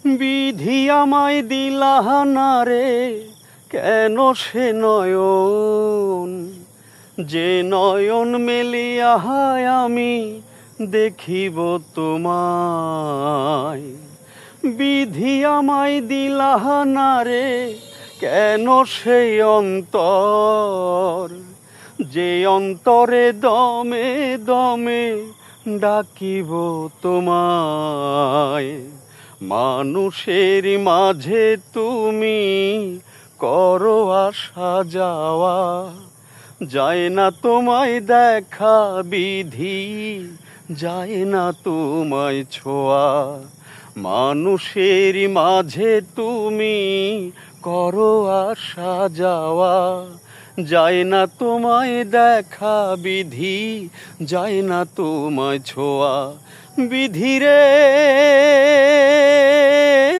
বিধি আমায় দিলাহানা রে, কেন সে নয়ন, যে নয়ন মেলিয়া আমি দেখিব তোমায়। বিধি আমায় দিলাহানা রে, কেন সেই অন্তর, যে অন্তরে দমে দমে ডাকিব তোমায়। মানুষের মাঝে তুমি করো আসা যাওয়া, যায় না তোমায় দেখা বিধি, যায় না তোমায় ছোঁয়া। মানুষের মাঝে তুমি করো আসা যাওয়া, যায় না তোমায় দেখা বিধি, যায় না তোমায় ছোঁয়া। বিধি রে